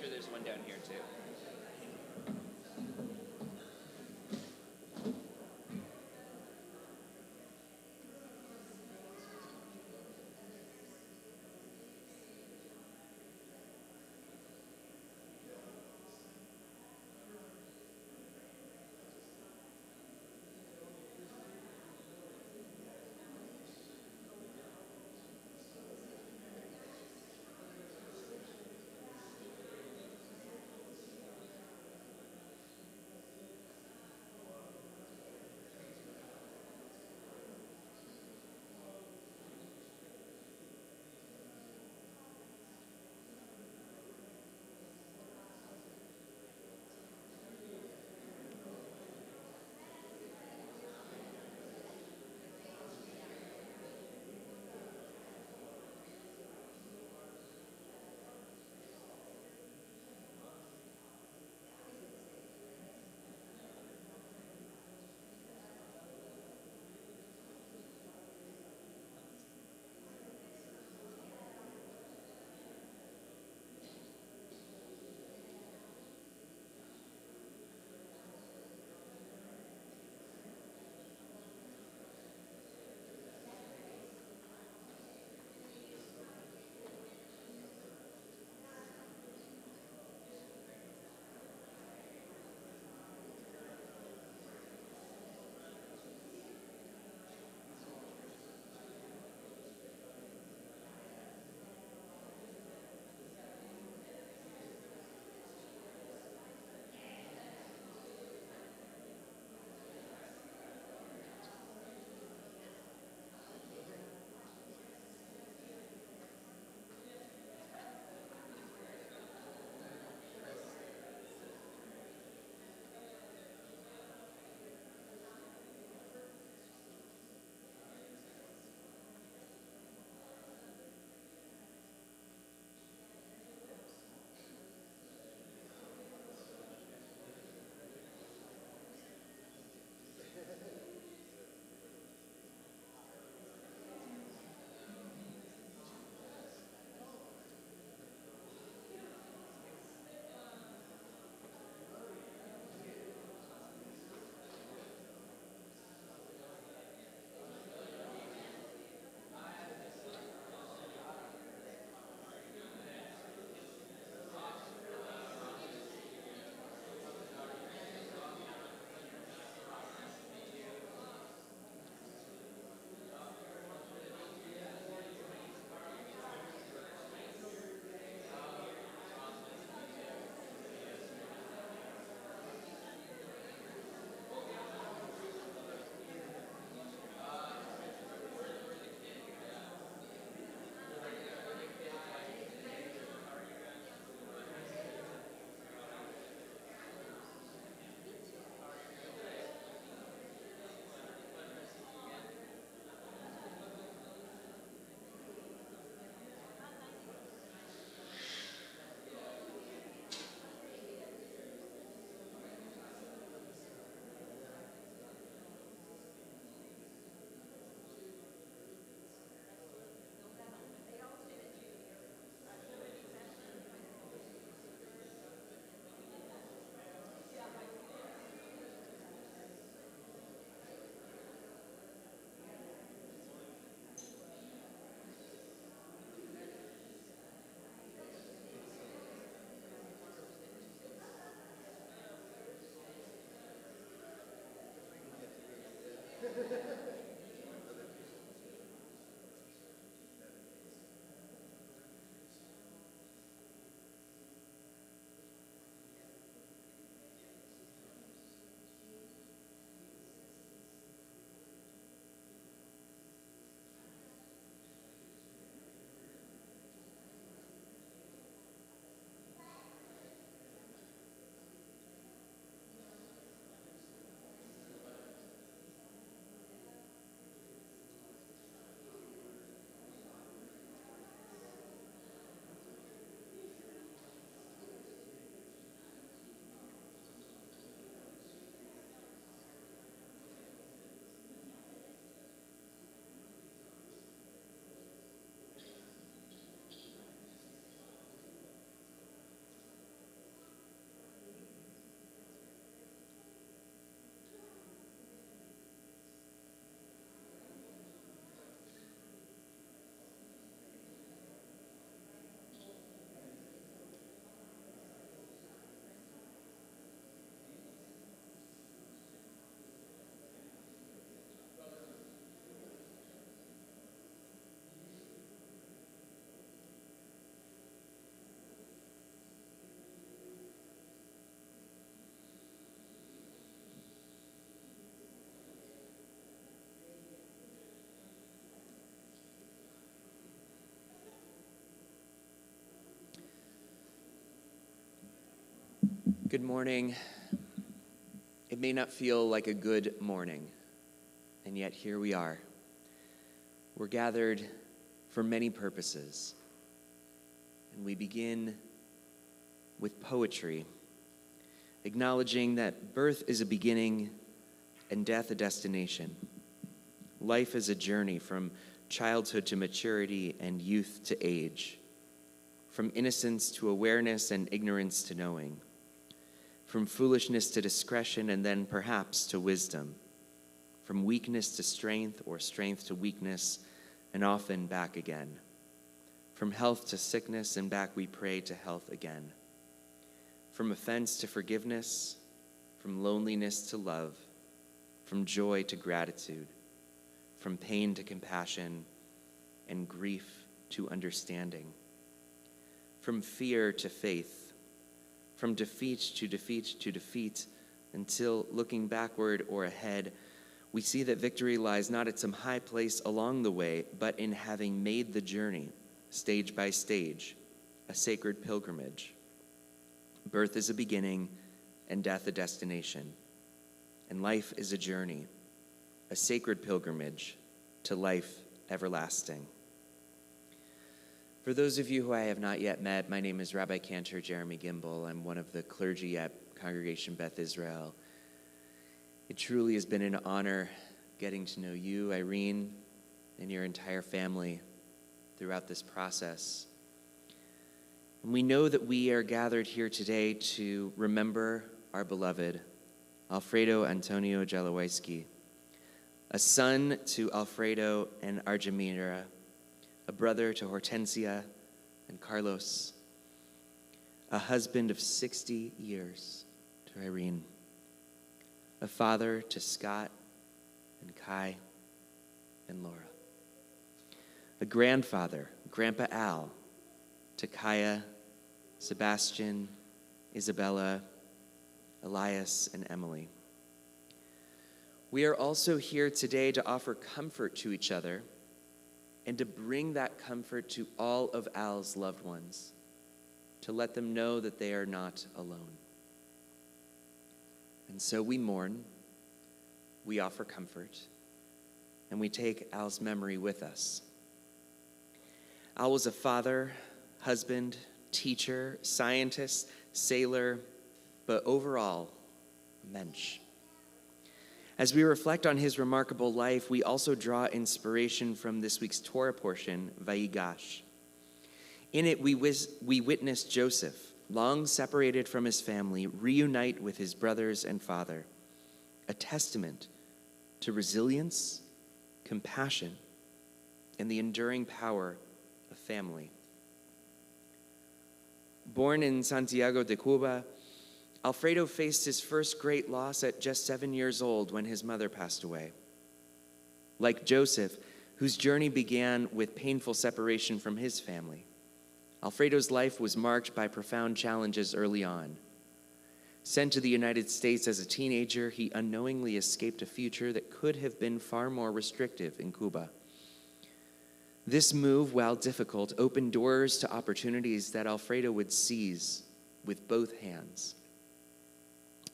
sure there's one down here too. Good morning. It may not feel like a good morning, and yet here we are. We're gathered for many purposes, and we begin with poetry, acknowledging that birth is a beginning and death a destination. Life is a journey from childhood to maturity and youth to age, from innocence to awareness and ignorance to knowing, from foolishness to discretion and then perhaps to wisdom, from weakness to strength or strength to weakness and often back again, from health to sickness and back we pray to health again, from offense to forgiveness, from loneliness to love, from joy to gratitude, from pain to compassion and grief to understanding, from fear to faith, from defeat to defeat to defeat, until looking backward or ahead, we see that victory lies not at some high place along the way, but in having made the journey, stage by stage, a sacred pilgrimage. Birth is a beginning and death a destination, and life is a journey, a sacred pilgrimage to life everlasting. For those of you who I have not yet met, my name is Rabbi Cantor Jeremy Gimbel. I'm one of the clergy at Congregation Beth Israel. It truly has been an honor getting to know you, Irene, and your entire family throughout this process. And we know that we are gathered here today to remember our beloved Alfredo Antonio Jalowayski, a son to Alfredo and Argemira, a brother to Hortensia and Carlos, a husband of 60 years to Irene, a father to Scott and Kai and Laura, a grandfather, Grandpa Al, to Kaya, Sebastian, Isabella, Elias, and Emily. We are also here today to offer comfort to each other and to bring that comfort to all of Al's loved ones, to let them know that they are not alone. And so we mourn, we offer comfort, and we take Al's memory with us. Al was a father, husband, teacher, scientist, sailor, but overall, a mensch. As we reflect on his remarkable life, we also draw inspiration from this week's Torah portion, Vayigash. In it, we witness Joseph, long separated from his family, reunite with his brothers and father, a testament to resilience, compassion, and the enduring power of family. Born in Santiago de Cuba, Alfredo faced his first great loss at just 7 years old when his mother passed away. Like Joseph, whose journey began with painful separation from his family, Alfredo's life was marked by profound challenges early on. Sent to the United States as a teenager, he unknowingly escaped a future that could have been far more restrictive in Cuba. This move, while difficult, opened doors to opportunities that Alfredo would seize with both hands.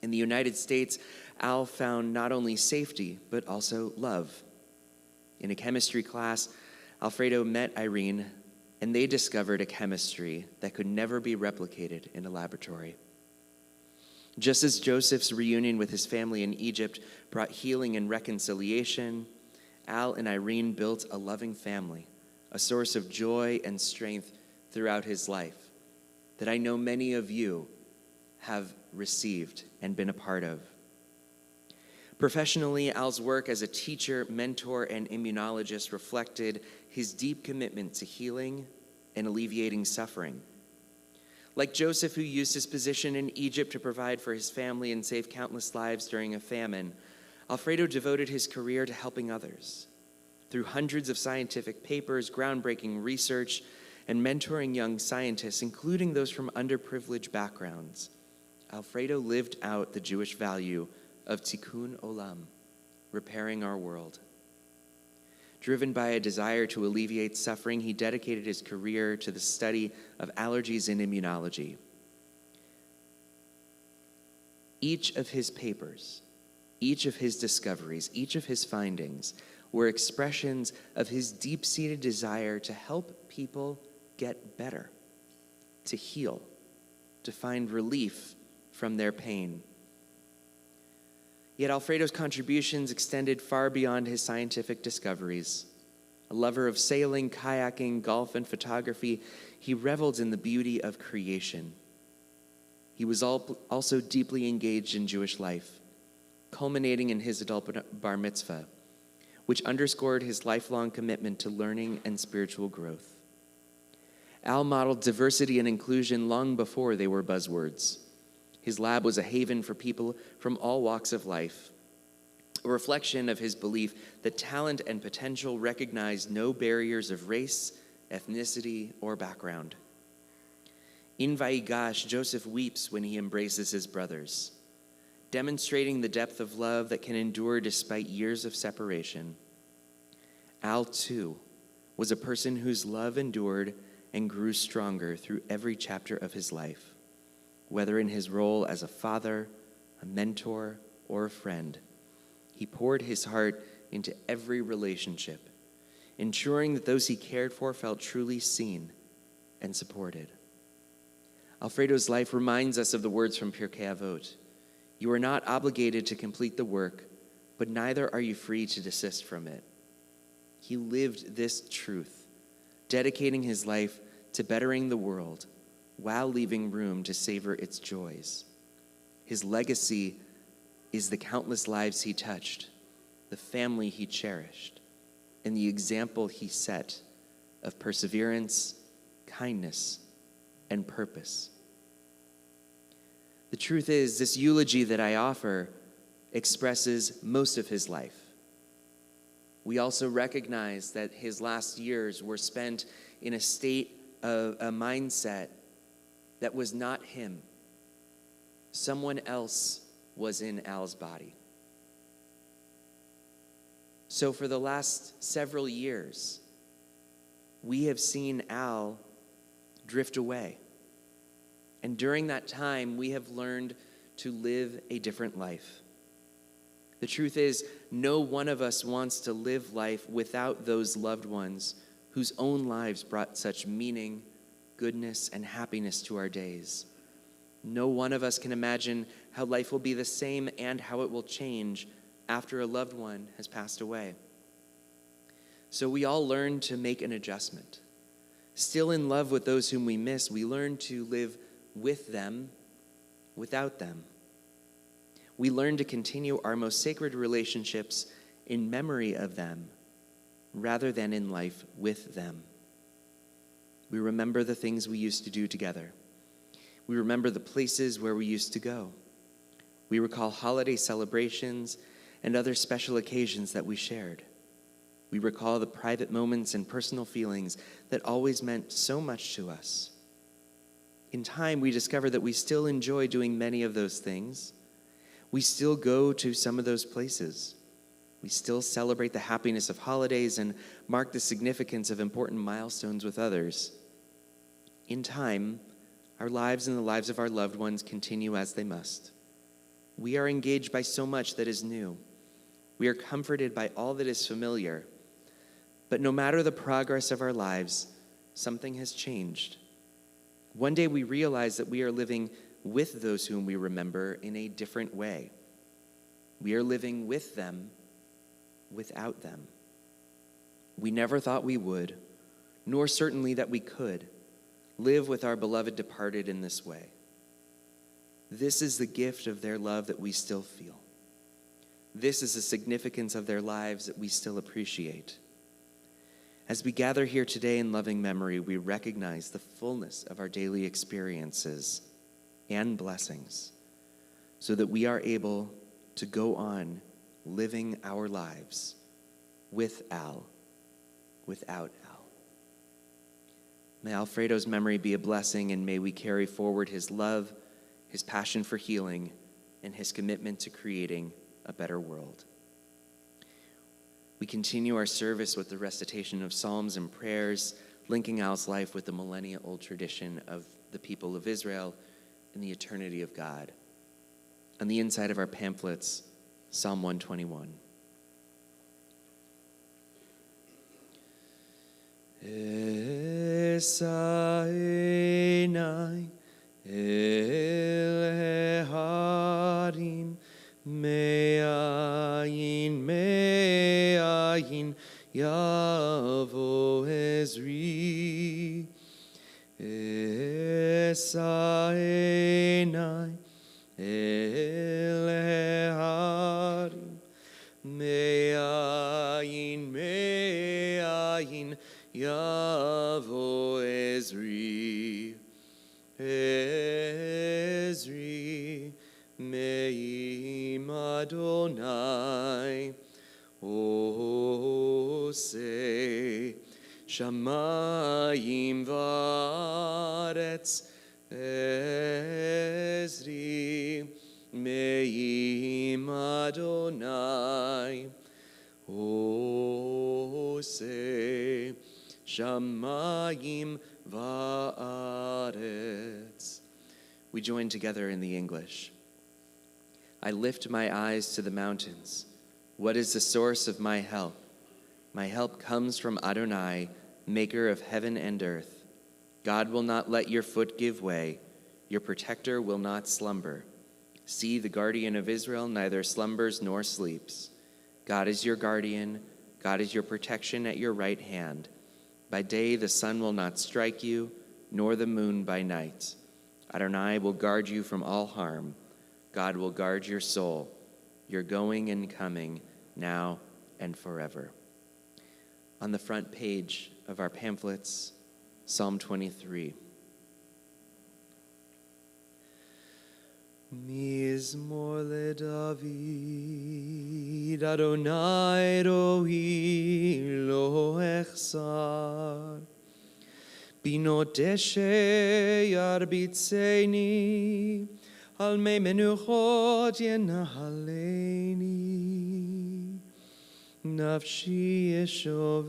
In the United States, Al found not only safety, but also love. In a chemistry class, Alfredo met Irene, and they discovered a chemistry that could never be replicated in a laboratory. Just as Joseph's reunion with his family in Egypt brought healing and reconciliation, Al and Irene built a loving family, a source of joy and strength throughout his life that I know many of you have received and been a part of. Professionally, Al's work as a teacher, mentor, and immunologist reflected his deep commitment to healing and alleviating suffering. Like Joseph, who used his position in Egypt to provide for his family and save countless lives during a famine, Alfredo devoted his career to helping others. Through hundreds of scientific papers, groundbreaking research, and mentoring young scientists, including those from underprivileged backgrounds, Alfredo lived out the Jewish value of tikkun olam, repairing our world. Driven by a desire to alleviate suffering, he dedicated his career to the study of allergies and immunology. Each of his papers, each of his discoveries, each of his findings were expressions of his deep-seated desire to help people get better, to heal, to find relief from their pain. Yet Alfredo's contributions extended far beyond his scientific discoveries. A lover of sailing, kayaking, golf, and photography, he reveled in the beauty of creation. He was also deeply engaged in Jewish life, culminating in his adult bar mitzvah, which underscored his lifelong commitment to learning and spiritual growth. Al modeled diversity and inclusion long before they were buzzwords. His lab was a haven for people from all walks of life, a reflection of his belief that talent and potential recognize no barriers of race, ethnicity, or background. In Vaigash, Joseph weeps when he embraces his brothers, demonstrating the depth of love that can endure despite years of separation. Al, too, was a person whose love endured and grew stronger through every chapter of his life, whether in his role as a father, a mentor, or a friend. He poured his heart into every relationship, ensuring that those he cared for felt truly seen and supported. Alfredo's life reminds us of the words from Pirkei Avot. You are not obligated to complete the work, but neither are you free to desist from it. He lived this truth, dedicating his life to bettering the world while leaving room to savor its joys. His legacy is the countless lives he touched, the family he cherished, and the example he set of perseverance, kindness, and purpose. The truth is, this eulogy that I offer expresses most of his life. We also recognize that his last years were spent in a state of a mindset that was not him. Someone else was in Al's body. So for the last several years, we have seen Al drift away. And during that time, we have learned to live a different life. The truth is, no one of us wants to live life without those loved ones whose own lives brought such meaning, goodness, and happiness to our days. No one of us can imagine how life will be the same and how it will change after a loved one has passed away. So we all learn to make an adjustment. Still in love with those whom we miss, we learn to live with them, without them. We learn to continue our most sacred relationships in memory of them, rather than in life with them. We remember the things we used to do together. We remember the places where we used to go. We recall holiday celebrations and other special occasions that we shared. We recall the private moments and personal feelings that always meant so much to us. In time, we discover that we still enjoy doing many of those things. We still go to some of those places. We still celebrate the happiness of holidays and mark the significance of important milestones with others. In time, our lives and the lives of our loved ones continue as they must. We are engaged by so much that is new. We are comforted by all that is familiar. But no matter the progress of our lives, something has changed. One day we realize that we are living with those whom we remember in a different way. We are living with them without them. We never thought we would, nor certainly that we could, live with our beloved departed in this way. This is the gift of their love that we still feel. This is the significance of their lives that we still appreciate. As we gather here today in loving memory, we recognize the fullness of our daily experiences and blessings so that we are able to go on living our lives with Al, without Al. May Alfredo's memory be a blessing, and may we carry forward his love, his passion for healing, and his commitment to creating a better world. We continue our service with the recitation of psalms and prayers, linking Al's life with the millennia-old tradition of the people of Israel and the eternity of God. On the inside of our pamphlets, Psalm 121. Esa einai el harim me'ayin yavo ezri. Esa einai el harim me'ayin Yavo Ezri, Ezri, Me'im Adonai, Ose, Shamayim Varetz, Ezri, Me'im Adonai, Ose, Shamayim va'aretz. We join together in the English. I lift my eyes to the mountains. What is the source of my help? My help comes from Adonai, maker of heaven and earth. God will not let your foot give way. Your protector will not slumber. See, the guardian of Israel neither slumbers nor sleeps. God is your guardian. God is your protection at your right hand. By day the sun will not strike you, nor the moon by night. Adonai will guard you from all harm. God will guard your soul, your going and coming, now and forever. On the front page of our pamphlets, Psalm 23. Mizmor leDavid, Adonai rohi lo echsar. Binot deshe yarbitzeni, al mei menuchot yenahaleni. Nafshi yeshovev,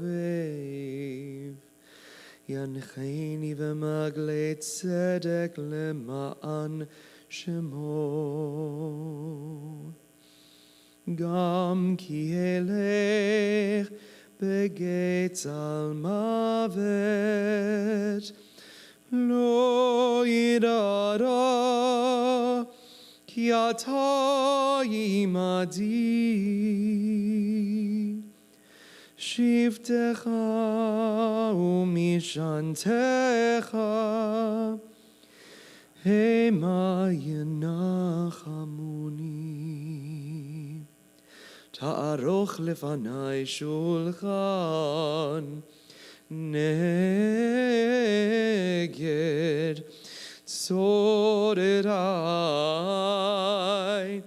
yancheni v'maglei tzedek lema'an Shemo. Gam ki elech begetz al mavet lo yidara ki ata imadi shivtecha umishantecha Hema yenachamuni, ta'aroch lefanai shulchan, neged tzoretai,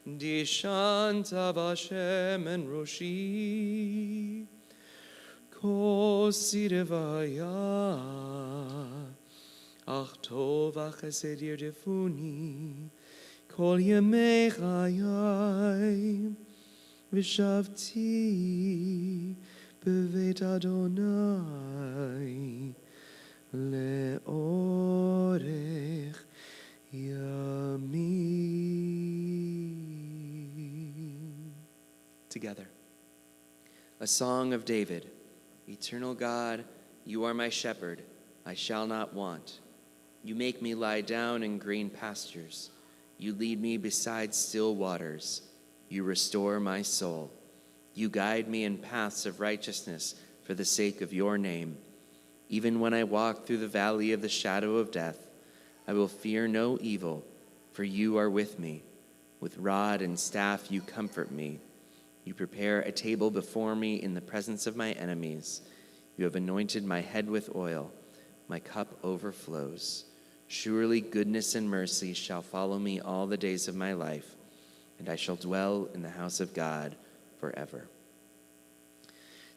dishanta v'Hashem en roshi, kosirevaya. Ach tov achesed yerdefuni, kol yemei chayai, v'shavti bevet Adonai, leorech yamim. Together, a song of David. Eternal God, you are my shepherd, I shall not want. You make me lie down in green pastures. You lead me beside still waters. You restore my soul. You guide me in paths of righteousness for the sake of your name. Even when I walk through the valley of the shadow of death, I will fear no evil, for you are with me. With rod and staff you comfort me. You prepare a table before me in the presence of my enemies. You have anointed my head with oil. My cup overflows. Surely goodness and mercy shall follow me all the days of my life, and I shall dwell in the house of God forever.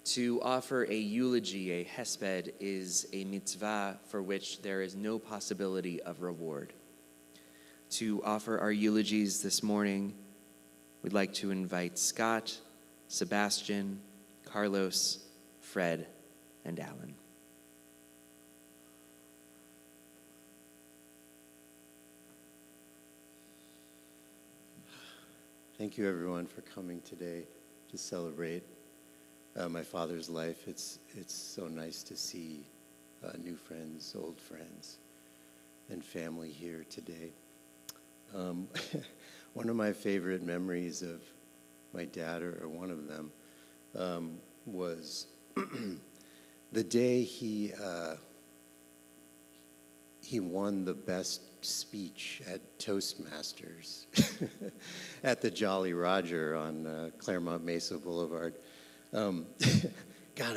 To offer a eulogy, a hesped, is a mitzvah for which there is no possibility of reward. To offer our eulogies this morning, we'd like to invite Scott, Sebastian, Carlos, Fred, and Alan. Thank you, everyone, for coming today to celebrate my father's life. It's so nice to see new friends, old friends, and family here today. One of my favorite memories of my dad, or one of them, was the day he won the best speech at Toastmasters at the Jolly Roger on Claremont Mesa Boulevard. God,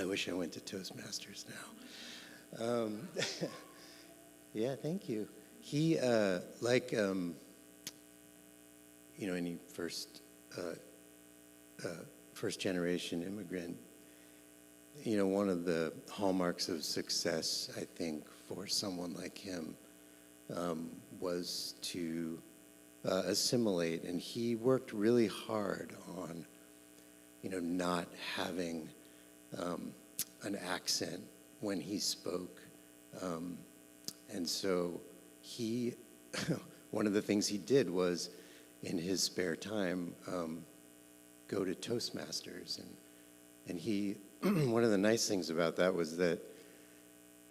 I wish I went to Toastmasters now. Yeah, thank you. He, any first generation immigrant, one of the hallmarks of success, I think, for someone like him was to assimilate, and he worked really hard on, not having an accent when he spoke, and so he, one of the things he did was, in his spare time, go to Toastmasters, and he, one of the nice things about that was that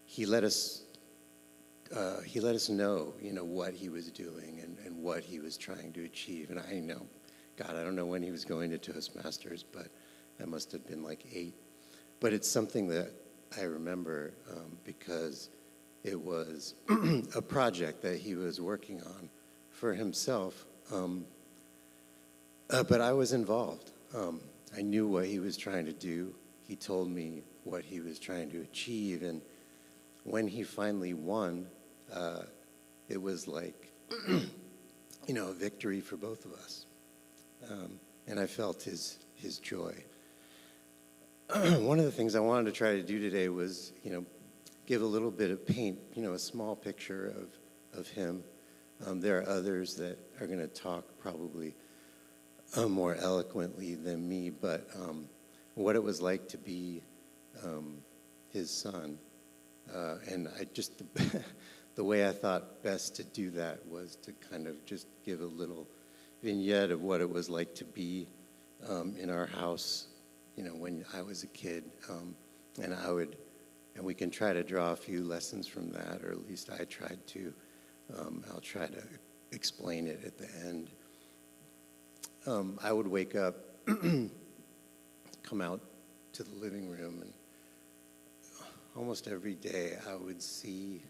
he let us know, what he was doing and what he was trying to achieve. And I know, God, I don't know when he was going to Toastmasters, but I must have been like 8. But it's something that I remember because it was a project that he was working on for himself. But I was involved. I knew what he was trying to do. He told me what he was trying to achieve. And when he finally won, it was like, a victory for both of us. And I felt his joy. One of the things I wanted to try to do today was, give a little bit of paint, a small picture of him. There are others that are going to talk probably more eloquently than me, but what it was like to be his son. And I just, the way I thought best to do that was to kind of just give a little vignette of what it was like to be in our house, when I was a kid. And we can try to draw a few lessons from that, or at least I tried to. I'll try to explain it at the end. I would wake up, come out to the living room, and almost every day I would see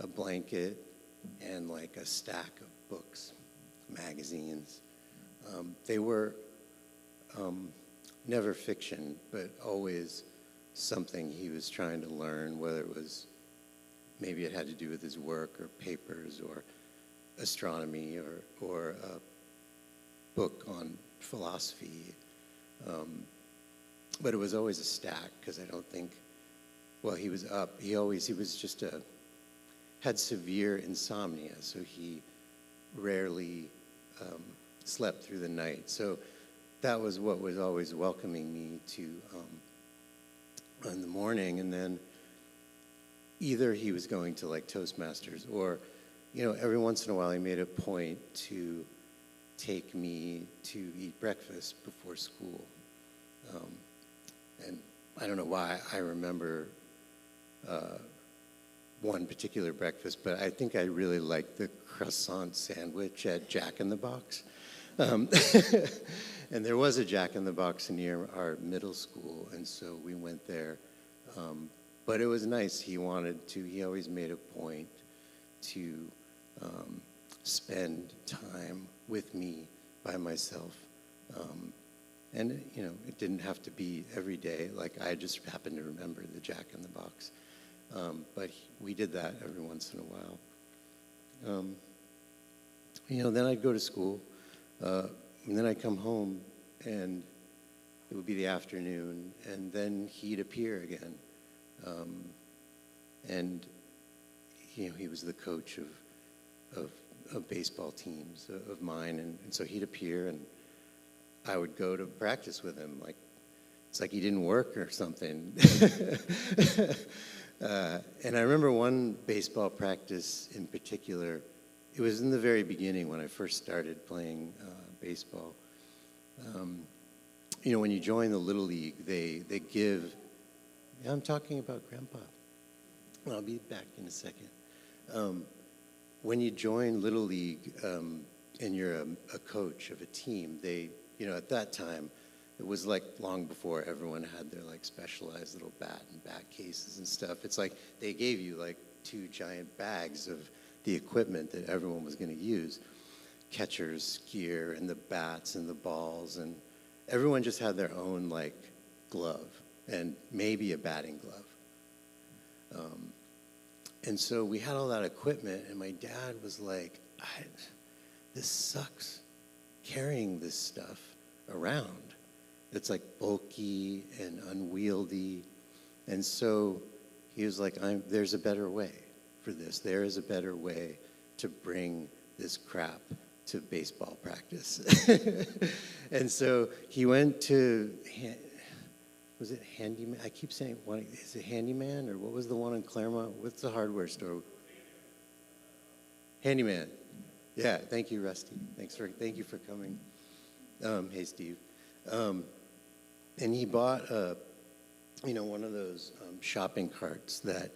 a blanket and like a stack of books, magazines. They were never fiction, but always something he was trying to learn, whether it was, maybe it had to do with his work or papers or astronomy or a book on philosophy. But it was always a stack, because I don't think, he was up. He was just had severe insomnia, so he rarely slept through the night. So that was what was always welcoming me to in the morning. And then either he was going to like Toastmasters, or every once in a while he made a point to take me to eat breakfast before school. And I don't know why I remember one particular breakfast, but I think I really liked the croissant sandwich at Jack in the Box. And there was a Jack in the Box near our middle school, and so we went there. But it was nice. He always made a point to spend time with me by myself. And, it didn't have to be every day. Like, I just happened to remember the Jack in the Box. But we did that every once in a while. Then I'd go to school, and then I'd come home, and it would be the afternoon, and then he'd appear again. And, he was the coach of baseball teams of mine, and so he'd appear, and I would go to practice with him. Like, it's like he didn't work or something. And I remember one baseball practice in particular. It was in the very beginning when I first started playing baseball. When you join the Little League, they give, I'm talking about Grandpa. I'll be back in a second. When you join Little League and you're a coach of a team, they, at that time, it was like long before everyone had their like specialized little bat and bat cases and stuff. It's like they gave you like 2 giant bags of the equipment that everyone was going to use. Catcher's gear and the bats and the balls, and everyone just had their own like glove and maybe a batting glove. And so we had all that equipment, and my dad was like, this sucks carrying this stuff around. It's like bulky and unwieldy. And so he was like, there's a better way for this. There is a better way to bring this crap to baseball practice. And so he went to, was it Handyman? I keep saying, is it Handyman, or what was the one in Claremont? What's the hardware store? Handyman. Yeah, thank you, Rusty. Thank you for coming. Hey, Steve. And he bought one of those shopping carts that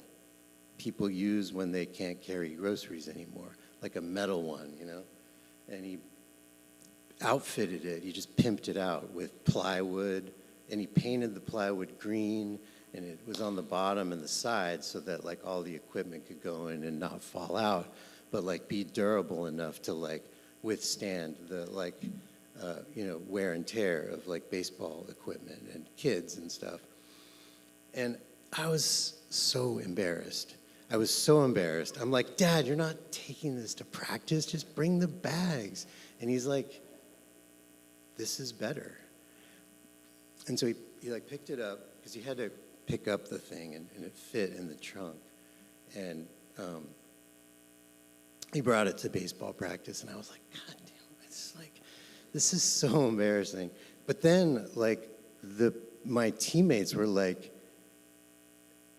people use when they can't carry groceries anymore, like a metal one, And he outfitted it. He just pimped it out with plywood, and he painted the plywood green, and it was on the bottom and the sides so that like all the equipment could go in and not fall out, but like be durable enough to like withstand the like wear and tear of like baseball equipment and kids and stuff. And I was so embarrassed. I'm like, Dad, you're not taking this to practice. Just bring the bags. And he's like, this is better. And so he like picked it up, because he had to pick up the thing, and it fit in the trunk. And he brought it to baseball practice, and I was like, God damn, it's like, this is so embarrassing. But then like my teammates were like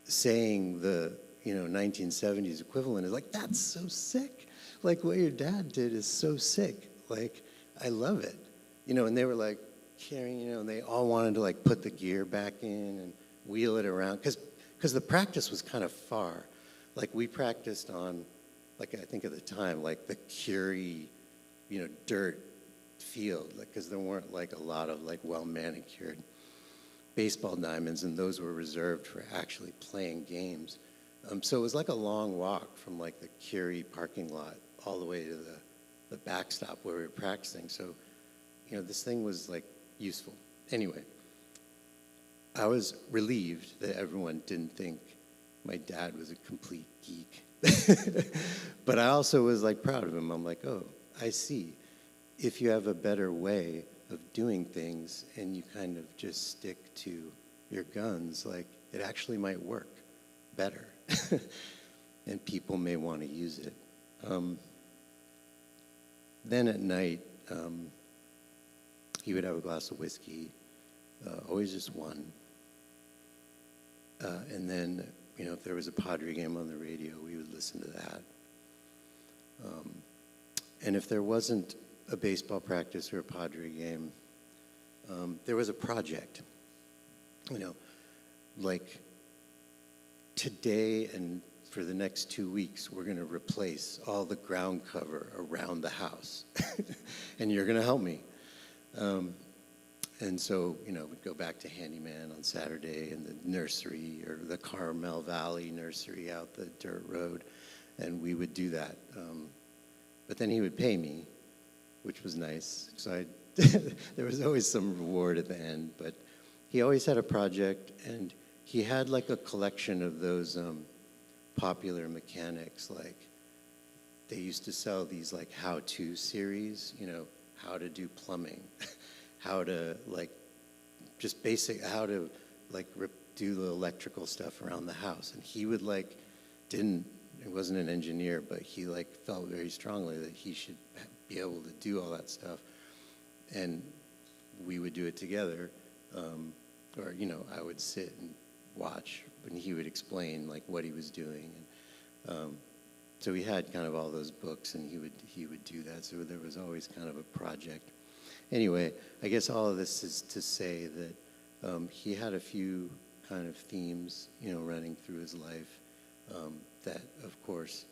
saying the 1970s equivalent is like, that's so sick. Like what your dad did is so sick. Like, I love it. And they were like carrying, and they all wanted to like put the gear back in and wheel it around. Because the practice was kind of far. Like we practiced on, like I think at the time, like the Curie, dirt field. Because there weren't like a lot of like well-manicured baseball diamonds, and those were reserved for actually playing games. So it was like a long walk from like the Curie parking lot all the way to the backstop where we were practicing. So, this thing was like useful. Anyway, I was relieved that everyone didn't think my dad was a complete geek. But I also was like proud of him. I'm like, oh, I see. If you have a better way of doing things and you kind of just stick to your guns, like it actually might work better. And people may want to use it. Then at night, he would have a glass of whiskey, always just one. And then, if there was a Padre game on the radio, we would listen to that. And if there wasn't a baseball practice or a Padre game, there was a project. Like today and for the next 2 weeks, we're going to replace all the ground cover around the house. And you're going to help me. And so, we'd go back to Handyman on Saturday in the nursery, or the Carmel Valley nursery out the dirt road, and we would do that. But then he would pay me, which was nice. So there was always some reward at the end, but he always had a project, and he had like a collection of those popular mechanics. Like they used to sell these like how-to series, how to do plumbing, how to like just basic, how to like do the electrical stuff around the house. And he would like, he wasn't an engineer, but he like felt very strongly that he should be able to do all that stuff. And we would do it together. Or, I would sit and watch, and he would explain like what he was doing. And so we had kind of all those books, and he would do that. So there was always kind of a project. Anyway, I guess all of this is to say that he had a few kind of themes, running through his life that, of course,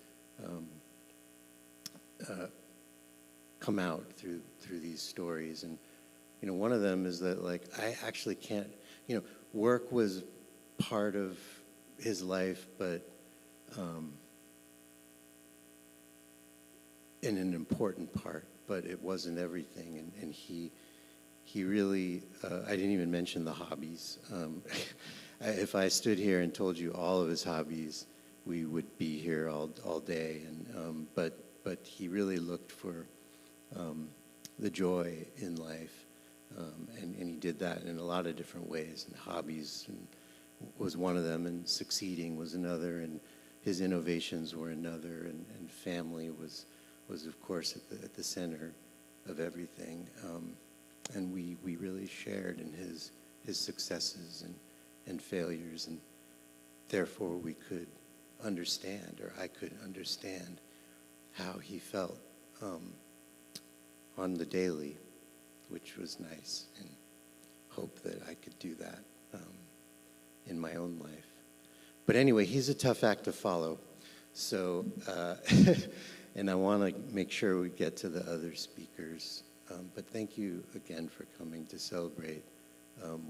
come out through these stories. And one of them is that, like, I actually can't, work was part of his life, but in an important part, but it wasn't everything. And he really, I didn't even mention the hobbies. If I stood here and told you all of his hobbies, we would be here all day. And but he really looked for the joy in life, and he did that in a lot of different ways. And hobbies was one of them, and succeeding was another, and his innovations were another, and family was of course at the center of everything. And we really shared in his successes and failures, and therefore we could understand, or I could understand, how he felt on the daily, which was nice, and hope that I could do that in my own life. But anyway, he's a tough act to follow, so and I want to make sure we get to the other speakers. But thank you again for coming to celebrate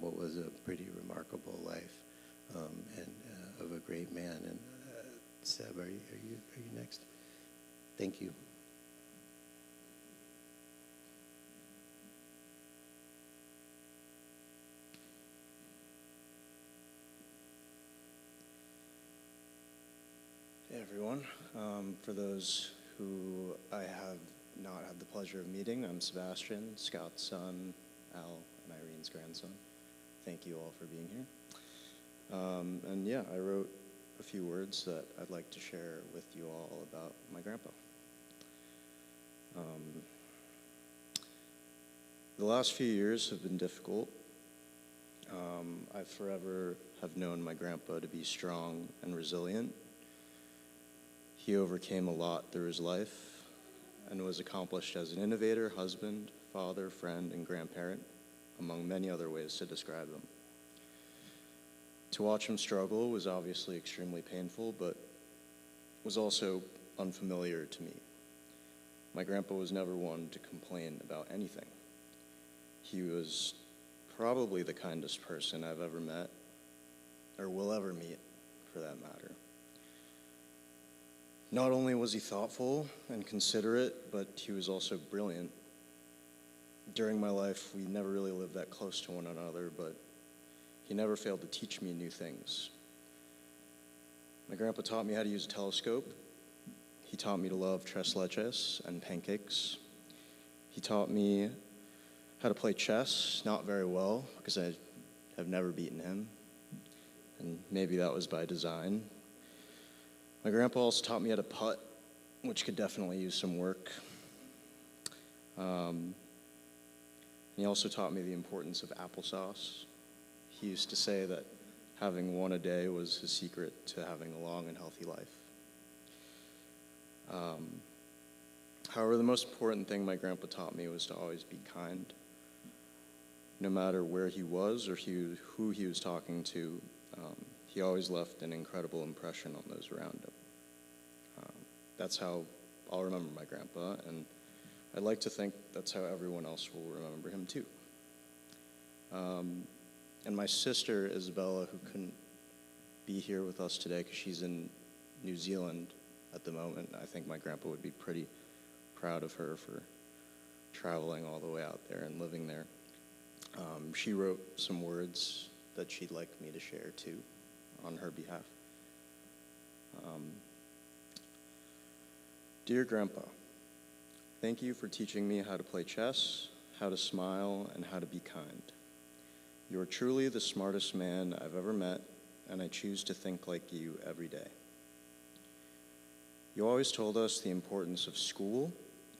what was a pretty remarkable life and of a great man. And Seb, are you next? Thank you. Hey everyone. For those who I have not had the pleasure of meeting, I'm Sebastian, Scout's son, Al, and Irene's grandson. Thank you all for being here. And yeah, I wrote a few words that I'd like to share with you all about my grandpa. The last few years have been difficult. I forever have known my grandpa to be strong and resilient. He overcame a lot through his life and was accomplished as an innovator, husband, father, friend, and grandparent, among many other ways to describe him. To watch him struggle was obviously extremely painful, but was also unfamiliar to me. My grandpa was never one to complain about anything. He was probably the kindest person I've ever met, or will ever meet, for that matter. Not only was he thoughtful and considerate, but he was also brilliant. During my life, we never really lived that close to one another, but he never failed to teach me new things. My grandpa taught me how to use a telescope. He taught me to love tres leches and pancakes. He taught me how to play chess, not very well, because I have never beaten him, and maybe that was by design. My grandpa also taught me how to putt, which could definitely use some work. He also taught me the importance of applesauce. He used to say that having one a day was his secret to having a long and healthy life. However, the most important thing my grandpa taught me was to always be kind. No matter where he was or who he was talking to, he always left an incredible impression on those around him. That's how I'll remember my grandpa, and I'd like to think that's how everyone else will remember him too. And my sister, Isabella, who couldn't be here with us today because she's in New Zealand at the moment, I think my grandpa would be pretty proud of her for traveling all the way out there and living there. She wrote some words that she'd like me to share too on her behalf. Dear Grandpa, thank you for teaching me how to play chess, how to smile, and how to be kind. You are truly the smartest man I've ever met, and I choose to think like you every day. You always told us the importance of school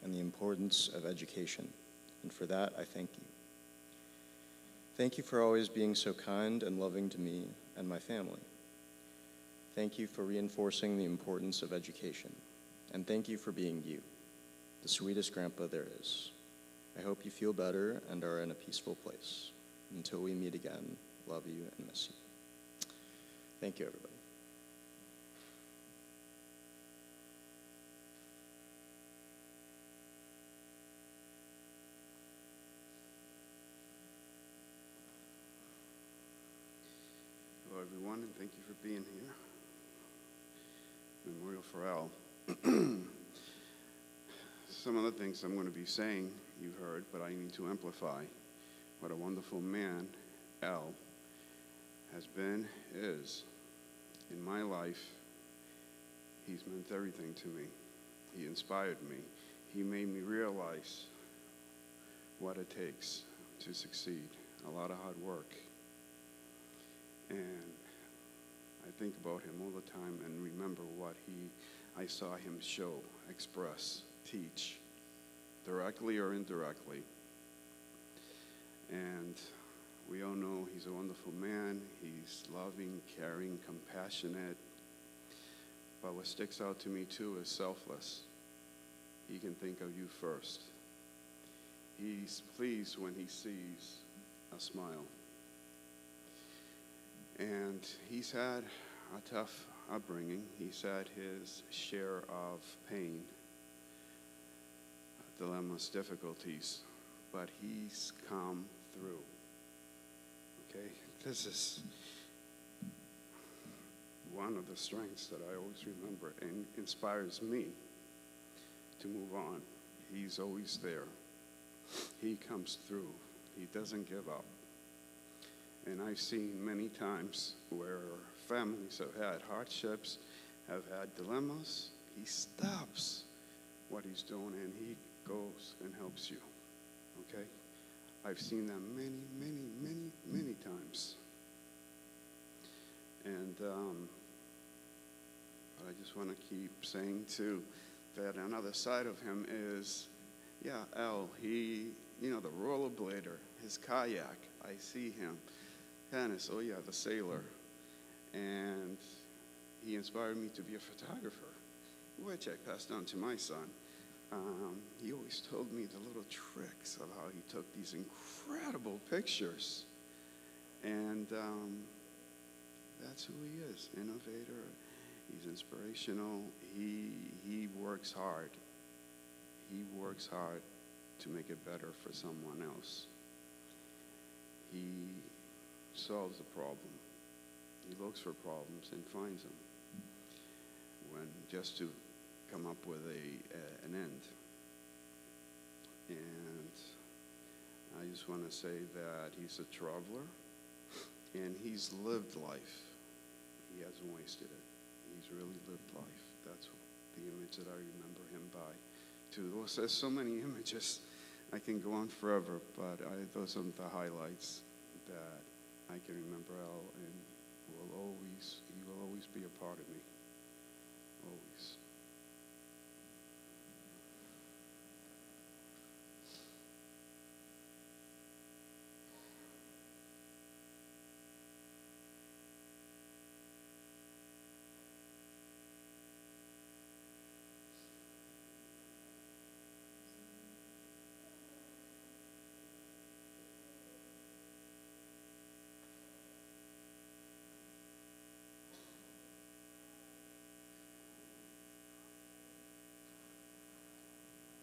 and the importance of education, and for that I thank you. Thank you for always being so kind and loving to me and my family. Thank you for reinforcing the importance of education, and thank you for being you, the sweetest grandpa there is. I hope you feel better and are in a peaceful place. Until we meet again, love you and miss you. Thank you, everybody. Hello, everyone, and thank you for being here. Memorial for Al. Some of the things I'm going to be saying you've heard, but I need to amplify what a wonderful man Al has been, is. In my life, he's meant everything to me. He inspired me. He made me realize what it takes to succeed. A lot of hard work. And I think about him all the time and remember what I saw him show, express, teach, directly or indirectly. And we all know he's a wonderful man. He's loving, caring, compassionate. But what sticks out to me too is selfless. He can think of you first. He's pleased when he sees a smile. And he's had a tough upbringing. He's had his share of pain, dilemmas, difficulties, but he's come through. Okay? This is one of the strengths that I always remember and inspires me to move on. He's always there. He comes through. He doesn't give up. And I've seen many times where families have had hardships, have had dilemmas. He stops what he's doing and he goes and helps you. Okay? I've seen that many times. And but I just want to keep saying too that another side of him is, yeah, Al, he, the rollerblader, his kayak, I see him. Tennis, oh yeah, the sailor. And he inspired me to be a photographer, which I passed on to my son. He always told me the little tricks of how he took these incredible pictures. And that's who he is, innovator. He's inspirational. He works hard. He works hard to make it better for someone else. He solves a problem. He looks for problems and finds them, when just to come up with an end. And I just want to say that he's a traveler, and he's lived life. He hasn't wasted it. He's really lived life. That's the image that I remember him by. Too. There's so many images. I can go on forever, but those are the highlights that I can remember Al, and he will always be a part of me. Always.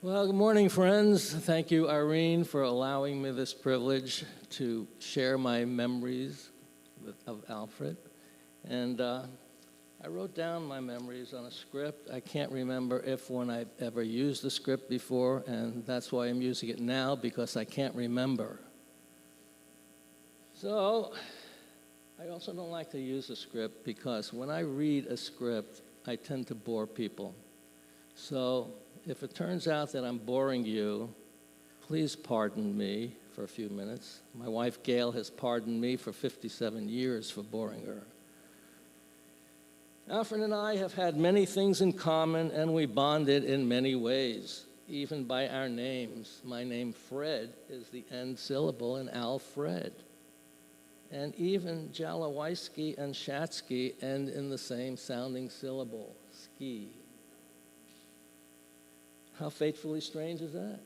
Well, good morning, friends. Thank you, Irene, for allowing me this privilege to share my memories of Alfred. And I wrote down my memories on a script. I can't remember if when I've ever used the script before, and that's why I'm using it now, because I can't remember. So I also don't like to use a script because when I read a script, I tend to bore people. So if it turns out that I'm boring you, please pardon me for a few minutes. My wife, Gail, has pardoned me for 57 years for boring her. Alfred and I have had many things in common, and we bonded in many ways, even by our names. My name, Fred, is the end syllable in Alfred. And even Jalowayski and Shatsky end in the same sounding syllable, ski. How fatefully strange is that?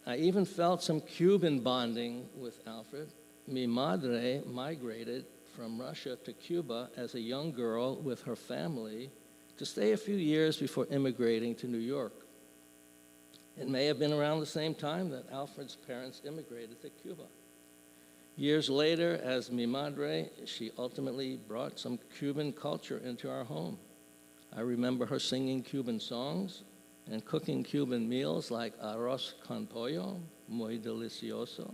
I even felt some Cuban bonding with Alfred. Mi madre migrated from Russia to Cuba as a young girl with her family to stay a few years before immigrating to New York. It may have been around the same time that Alfred's parents immigrated to Cuba. Years later, as mi madre, she ultimately brought some Cuban culture into our home. I remember her singing Cuban songs and cooking Cuban meals like arroz con pollo, muy delicioso.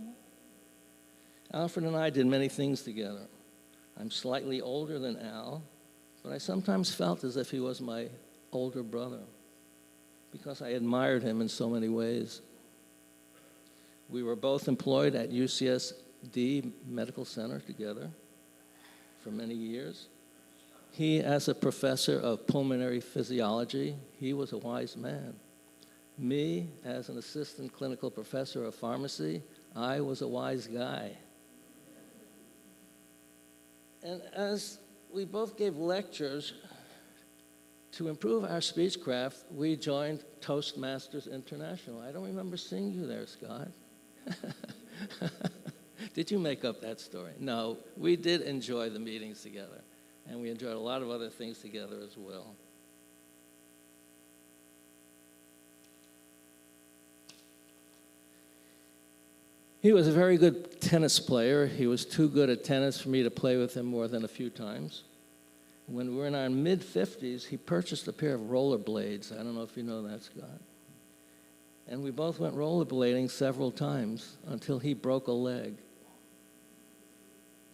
Alfred and I did many things together. I'm slightly older than Al, but I sometimes felt as if he was my older brother because I admired him in so many ways. We were both employed at UCSD Medical Center together for many years. He as a professor of pulmonary physiology, he was a wise man. Me as an assistant clinical professor of pharmacy, I was a wise guy. And as we both gave lectures, to improve our speechcraft, we joined Toastmasters International. I don't remember seeing you there, Scott. Did you make up that story? No, we did enjoy the meetings together, and we enjoyed a lot of other things together as well. He was a very good tennis player. He was too good at tennis for me to play with him more than a few times. When we were in our mid-50s, he purchased a pair of rollerblades. I don't know if you know that, Scott. And we both went rollerblading several times until he broke a leg.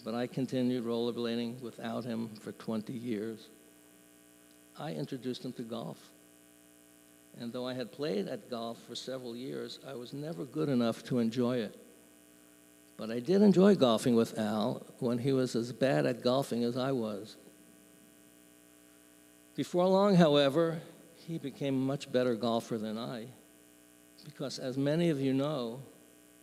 But I continued rollerblading without him for 20 years. I introduced him to golf. And though I had played at golf for several years, I was never good enough to enjoy it. But I did enjoy golfing with Al when he was as bad at golfing as I was. Before long, however, he became a much better golfer than I, because as many of you know,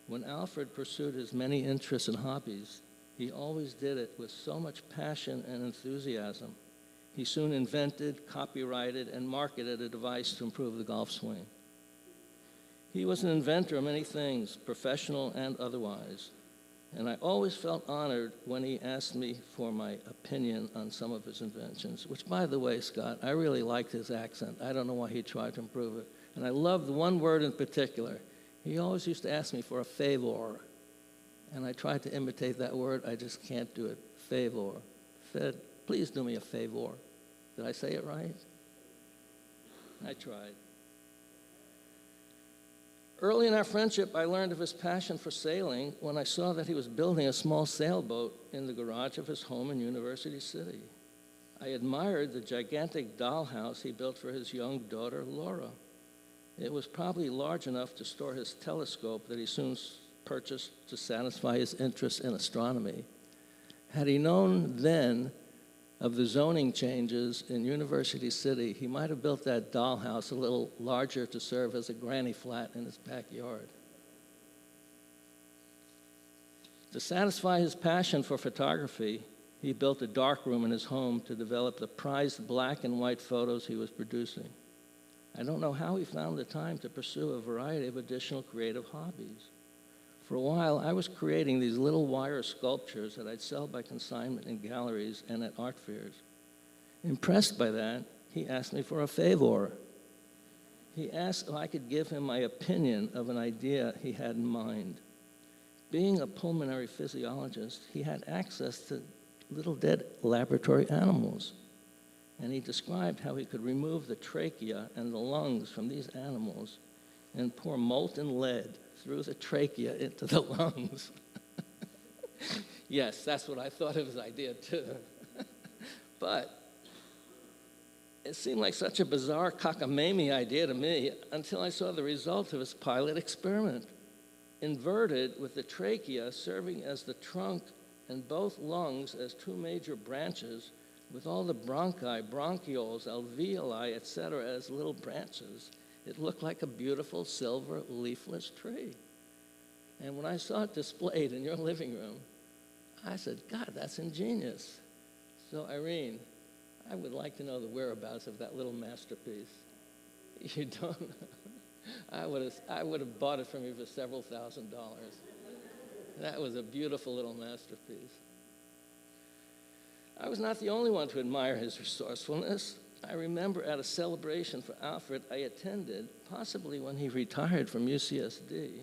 when Alfred pursued his many interests and hobbies, he always did it with so much passion and enthusiasm. He soon invented, copyrighted, and marketed a device to improve the golf swing. He was an inventor of many things, professional and otherwise, and I always felt honored when he asked me for my opinion on some of his inventions, which, by the way, Scott, I really liked his accent. I don't know why he tried to improve it. And I loved one word in particular. He always used to ask me for a favor, and I tried to imitate that word. I just can't do it. Favor. Fed, please do me a favor. Did I say it right? I tried. Early in our friendship, I learned of his passion for sailing when I saw that he was building a small sailboat in the garage of his home in University City. I admired the gigantic dollhouse he built for his young daughter, Laura. It was probably large enough to store his telescope that he soon purchased to satisfy his interest in astronomy. Had he known then of the zoning changes in University City, he might have built that dollhouse a little larger to serve as a granny flat in his backyard. To satisfy his passion for photography, he built a darkroom in his home to develop the prized black and white photos he was producing. I don't know how he found the time to pursue a variety of additional creative hobbies. For a while, I was creating these little wire sculptures that I'd sell by consignment in galleries and at art fairs. Impressed by that, he asked me for a favor. He asked if I could give him my opinion of an idea he had in mind. Being a pulmonary physiologist, he had access to little dead laboratory animals. And he described how he could remove the trachea and the lungs from these animals and pour molten lead through the trachea into the lungs. Yes, that's what I thought of his idea too. But it seemed like such a bizarre cockamamie idea to me until I saw the result of his pilot experiment. Inverted with the trachea serving as the trunk and both lungs as two major branches, with all the bronchi, bronchioles, alveoli, etc. as little branches, it looked like a beautiful silver leafless tree. And when I saw it displayed in your living room, I said, God, that's ingenious. So Irene, I would like to know the whereabouts of that little masterpiece. You don't? I would have bought it from you for several $1,000s. That was a beautiful little masterpiece. I was not the only one to admire his resourcefulness. I remember at a celebration for Alfred I attended, possibly when he retired from UCSD,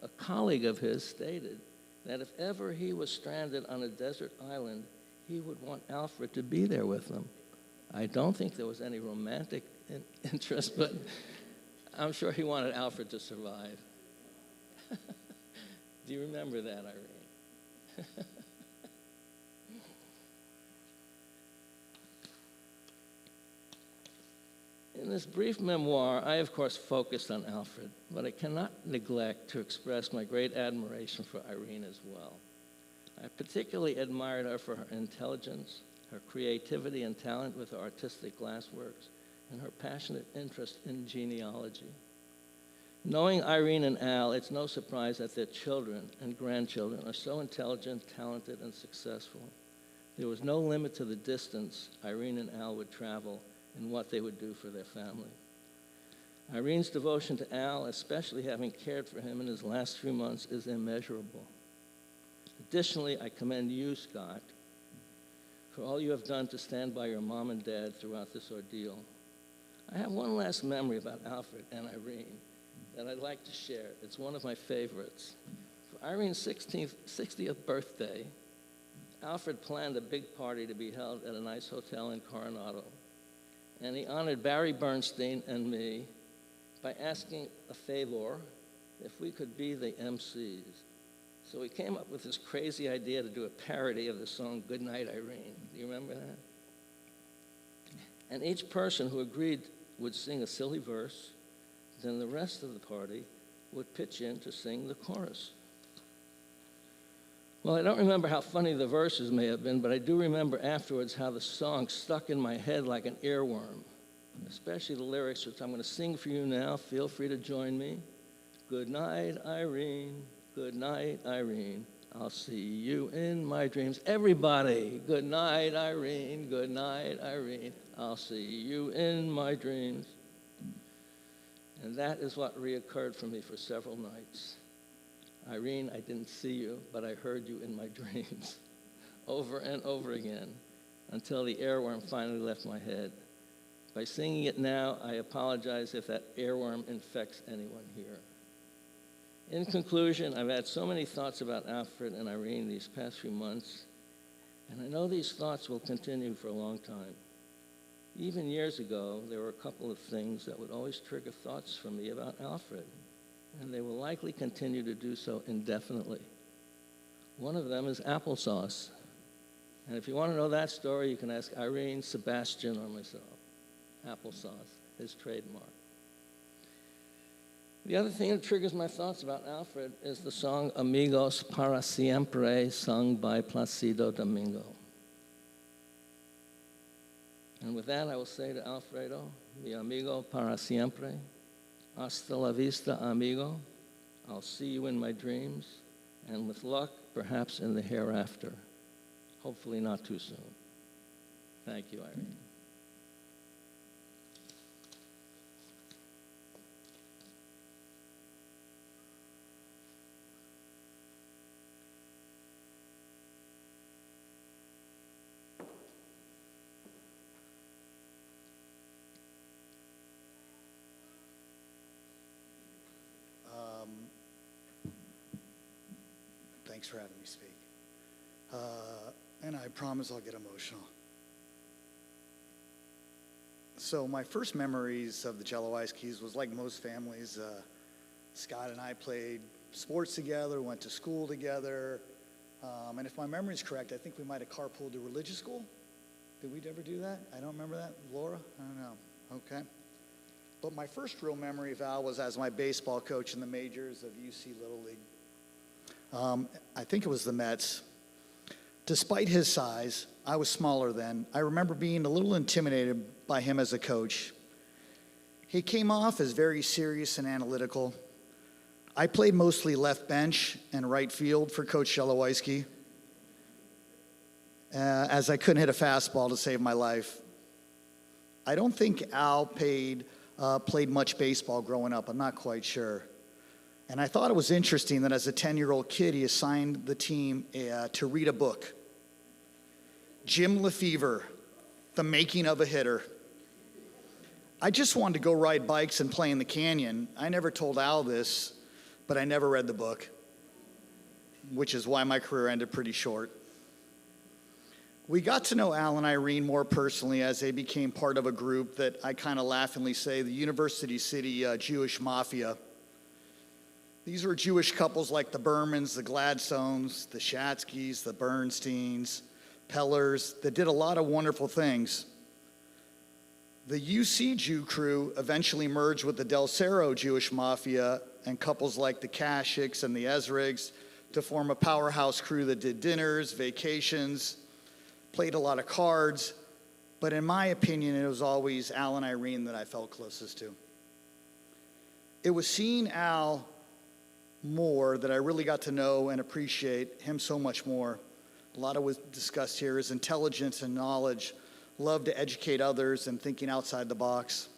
a colleague of his stated that if ever he was stranded on a desert island, he would want Alfred to be there with him. I don't think there was any romantic interest, but I'm sure he wanted Alfred to survive. Do you remember that, Irene? In this brief memoir, I, of course, focused on Alfred, but I cannot neglect to express my great admiration for Irene as well. I particularly admired her for her intelligence, her creativity and talent with her artistic glassworks, and her passionate interest in genealogy. Knowing Irene and Al, it's no surprise that their children and grandchildren are so intelligent, talented, and successful. There was no limit to the distance Irene and Al would travel and what they would do for their family. Irene's devotion to Al, especially having cared for him in his last few months, is immeasurable. Additionally, I commend you, Scott, for all you have done to stand by your mom and dad throughout this ordeal. I have one last memory about Alfred and Irene that I'd like to share. It's one of my favorites. For Irene's 60th birthday, Alfred planned a big party to be held at a nice hotel in Coronado. And he honored Barry Bernstein and me by asking a favor if we could be the MCs. So we came up with this crazy idea to do a parody of the song Goodnight Irene. Do you remember that? And each person who agreed would sing a silly verse, then the rest of the party would pitch in to sing the chorus. Well, I don't remember how funny the verses may have been, but I do remember afterwards how the song stuck in my head like an earworm, especially the lyrics, which I'm going to sing for you now. Feel free to join me. Good night, Irene. Good night, Irene. I'll see you in my dreams. Everybody, good night, Irene. Good night, Irene. I'll see you in my dreams. And that is what reoccurred for me for several nights. Irene, I didn't see you, but I heard you in my dreams, over and over again, until the earworm finally left my head. By singing it now, I apologize if that earworm infects anyone here. In conclusion, I've had so many thoughts about Alfred and Irene these past few months, and I know these thoughts will continue for a long time. Even years ago, there were a couple of things that would always trigger thoughts for me about Alfred, and they will likely continue to do so indefinitely. One of them is applesauce. And if you want to know that story, you can ask Irene, Sebastian, or myself. Applesauce, his trademark. The other thing that triggers my thoughts about Alfred is the song Amigos para Siempre, sung by Placido Domingo. And with that, I will say to Alfredo, mi amigo para siempre, hasta la vista, amigo. I'll see you in my dreams, and with luck, perhaps in the hereafter. Hopefully not too soon. Thank you, Irene. Thanks for having me speak. And I promise I'll get emotional. So my first memories of the Jalowayskis was like most families. Scott and I played sports together, went to school together. And if my memory is correct, I think we might have carpooled to religious school. Did we ever do that? I don't remember that. Laura? I don't know. Okay. But my first real memory of Al was as my baseball coach in the majors of UC Little League. I think it was the Mets. Despite his size, I was smaller then. I remember being a little intimidated by him as a coach. He came off as very serious and analytical. I played mostly left bench and right field for Coach Jalowayski, as I couldn't hit a fastball to save my life. I don't think Al paid played much baseball growing up. I'm not quite sure. And I thought it was interesting that as a 10-year-old kid, he assigned the team to read a book. Jim Lefevre, The Making of a Hitter. I just wanted to go ride bikes and play in the canyon. I never told Al this, but I never read the book, which is why my career ended pretty short. We got to know Al and Irene more personally as they became part of a group that I kind of laughingly say the University City Jewish Mafia. These were Jewish couples like the Bermans, the Gladstones, the Shatskys, the Bernsteins, Pellers, that did a lot of wonderful things. The UC Jew crew eventually merged with the Del Cerro Jewish Mafia and couples like the Kashiks and the Ezrigs to form a powerhouse crew that did dinners, vacations, played a lot of cards. But in my opinion, it was always Al and Irene that I felt closest to. It was seeing Al more that I really got to know and appreciate him so much more. A lot of what's discussed here is intelligence and knowledge, love to educate others and thinking outside the box.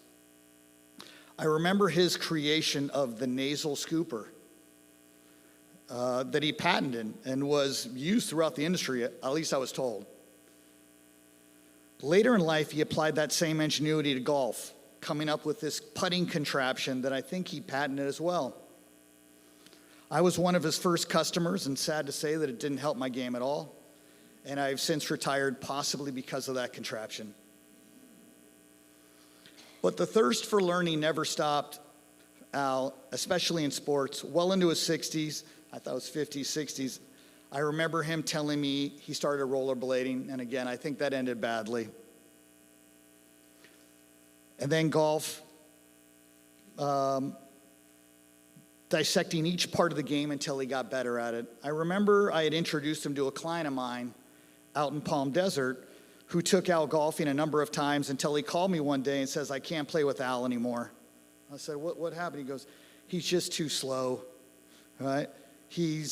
I remember his creation of the nasal scooper that he patented and was used throughout the industry, at least I was told. Later in life, he applied that same ingenuity to golf, coming up with this putting contraption that I think he patented as well. I was one of his first customers, and sad to say that it didn't help my game at all. And I've since retired, possibly because of that contraption. But the thirst for learning never stopped Al, especially in sports, well into his 60s. I thought it was 50s, 60s. I remember him telling me he started rollerblading, and again, I think that ended badly. And then golf, dissecting each part of the game until he got better at it. I remember I had introduced him to a client of mine out in Palm Desert who took Al golfing a number of times until he called me one day and says, I can't play with Al anymore. I said, what happened? He goes, he's just too slow, right? He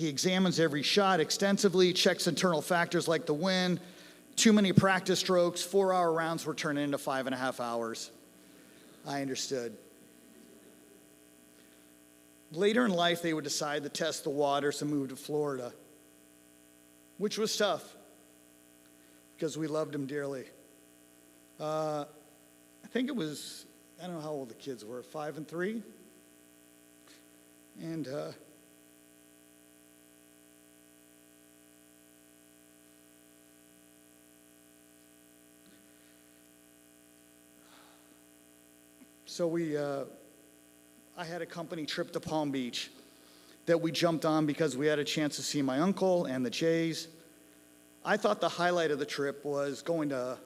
examines every shot extensively, checks internal factors like the wind, too many practice strokes, 4-hour rounds were turning into 5.5 hours. I understood. Later in life, they would decide to test the waters and move to Florida, which was tough because we loved him dearly. I think it was, I don't know how old the kids were, 5 and 3. And so I had a company trip to Palm Beach that we jumped on because we had a chance to see my uncle and the Jays. I thought the highlight of the trip was going to,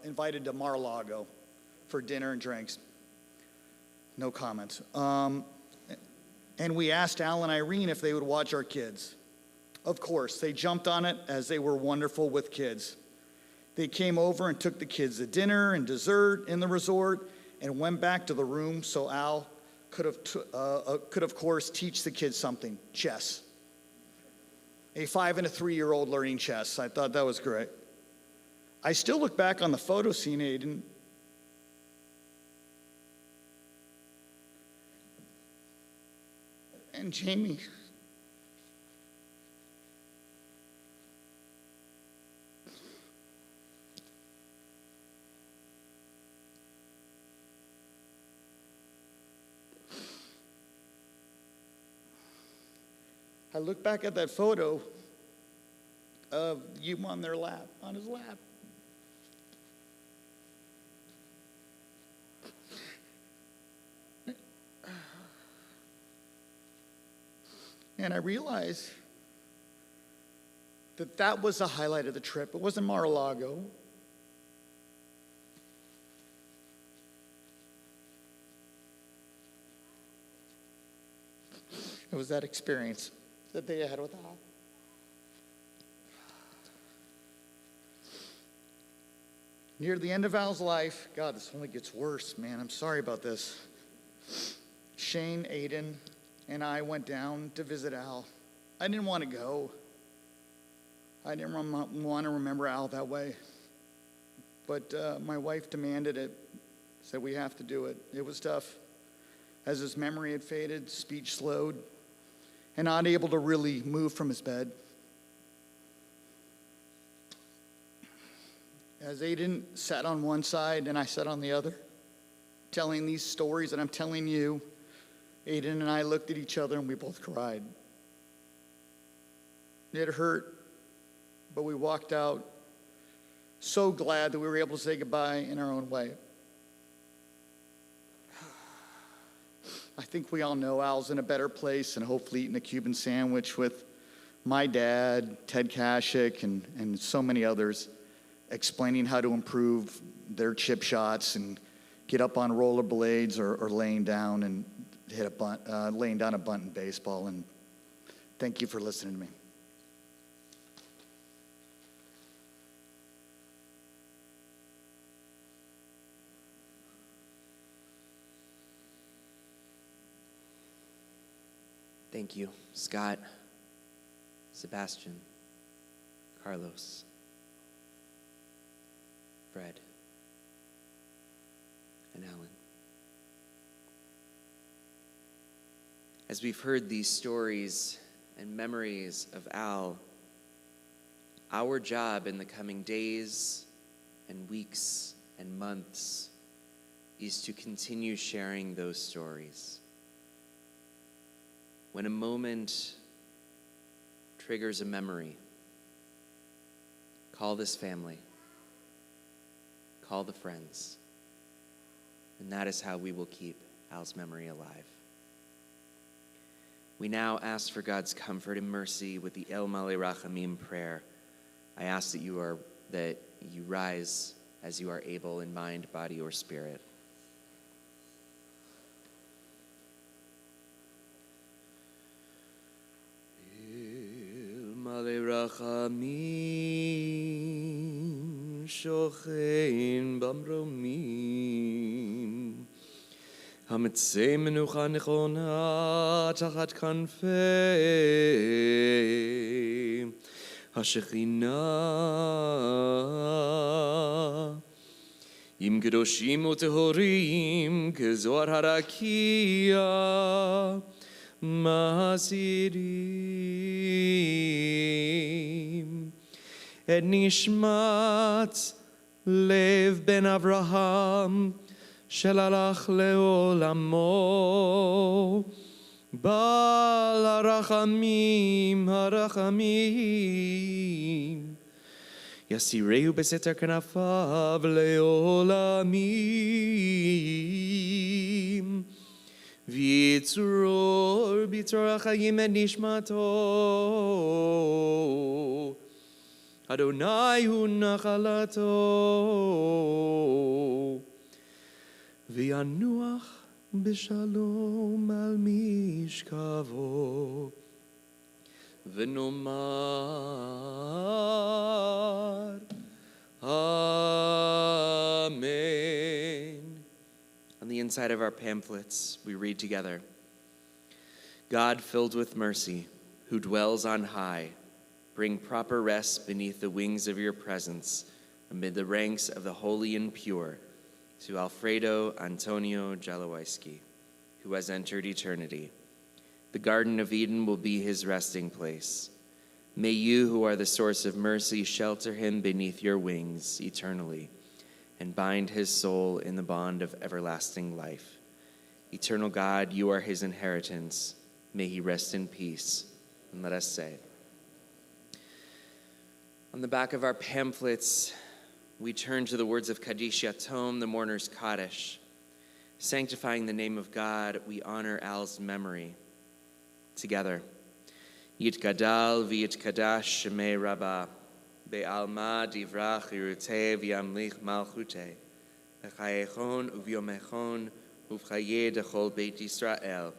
invited to Mar-a-Lago for dinner and drinks. No comments. And we asked Al and Irene if they would watch our kids. Of course, they jumped on it as they were wonderful with kids. They came over and took the kids to dinner and dessert in the resort and went back to the room so Al could, of course, teach the kids something, chess. A 5 and a 3-year-old learning chess. I thought that was great. I still look back on the photo scene, Aiden, and Jamie. I look back at that photo of you on their lap, on his lap. And I realized that that was the highlight of the trip. It wasn't Mar-a-Lago. It was that experience that they had with Al. Near the end of Al's life, God, this only gets worse, man. I'm sorry about this. Shane, Aiden, and I went down to visit Al. I didn't want to go. I didn't want to remember Al that way. But my wife demanded it. Said we have to do it. It was tough. As his memory had faded, speech slowed, and not able to really move from his bed. As Aiden sat on one side and I sat on the other, telling these stories that I'm telling you, Aiden and I looked at each other and we both cried. It hurt, but we walked out so glad that we were able to say goodbye in our own way. I think we all know Al's in a better place and hopefully eating a Cuban sandwich with my dad, Ted Kashik, and so many others, explaining how to improve their chip shots and get up on rollerblades or laying down and laying down a bunt in baseball. And thank you for listening to me. Thank you, Scott, Sebastian, Carlos, Fred, and Alan. As we've heard these stories and memories of Al, our job in the coming days and weeks and months is to continue sharing those stories. When a moment triggers a memory, call this family, call the friends, and that is how we will keep Al's memory alive. We now ask for God's comfort and mercy with the El Malei Rachamim prayer. I ask that you rise as you are able in mind, body, or spirit. Malei Rachamim shochein bamromim Hamitzei menucha nechona tachat kanfei Hashechina Im kedoshim utehorim kezohar harakia Masirim Et nishmat Lev ben Avraham Shelalach leolamo Bal harachamim harachamim Yasireu beseter kanafav leolamim V'yitzror b'torah chayim et nishmato Adonai hu nachalato V'yanuach b'shalom al mishkavo V'nomar Amen. On the inside of our pamphlets, we read together, God filled with mercy, who dwells on high, bring proper rest beneath the wings of your presence, amid the ranks of the holy and pure, to Alfredo Antonio Jalowayski, who has entered eternity. The Garden of Eden will be his resting place. May you, who are the source of mercy, shelter him beneath your wings eternally, and bind his soul in the bond of everlasting life. Eternal God, you are his inheritance. May he rest in peace. And let us say, on the back of our pamphlets, we turn to the words of Kaddish Yatom, the mourner's Kaddish. Sanctifying the name of God, we honor Al's memory. Together, Yitgadal v'yitkadash shemei Rabbah, Be'alma divrach yiruteh v'yamlich malchuteh, V'chayechon uvyomechon uvchaye dechol Beit Yisrael,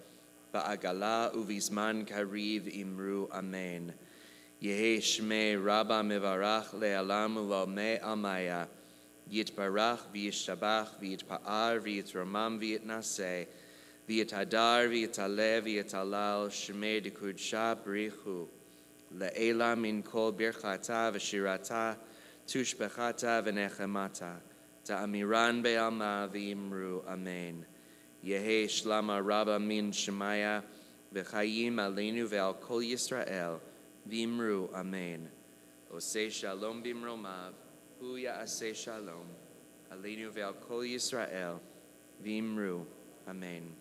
Ba'agala uvizman kariv imru amen. Yehe shmei Rabbah mevarach le'alam u'almei almaya, Yitbarach v'yishtabach v'yitpa'ar v'yitromam v'yitnaseh, V'yitadar v'yitaleh v'yitalal shmei dekudsha b'richu. Le'ela min kol birchata v'shirata tushbechata v'nechemata Ta'amiran be'alma v'imru amen. Yehi shlama rabba min shemaya v'chayim aleinu ve'al kol Yisrael v'imru amen. Osei shalom bimromav hu ya'aseh shalom aleinu ve'al kol Yisrael v'imru amen.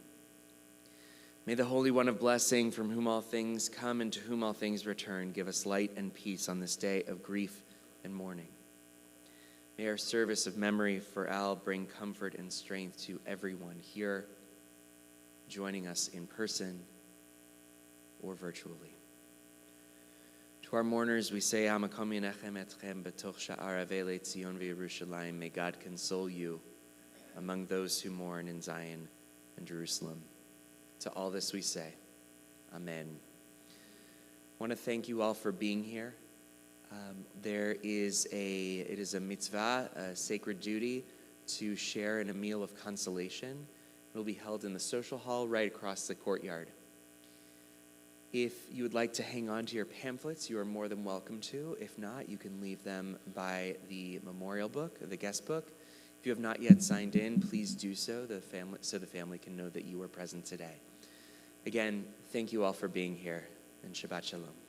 May the Holy One of blessing, from whom all things come and to whom all things return, give us light and peace on this day of grief and mourning. May our service of memory for Al bring comfort and strength to everyone here, joining us in person or virtually. To our mourners, we say, Hamakom yinechem etchem betoch sha'ar avei Tzion v'Yerushalayim. May God console you among those who mourn in Zion and Jerusalem. To all this we say, Amen. I want to thank you all for being here. It is a mitzvah, a sacred duty, to share in a meal of consolation. It will be held in the social hall right across the courtyard. If you would like to hang on to your pamphlets, you are more than welcome to. If not, you can leave them by the memorial book, the guest book. If you have not yet signed in, please do so, so the family can know that you were present today. Again, thank you all for being here, and Shabbat Shalom.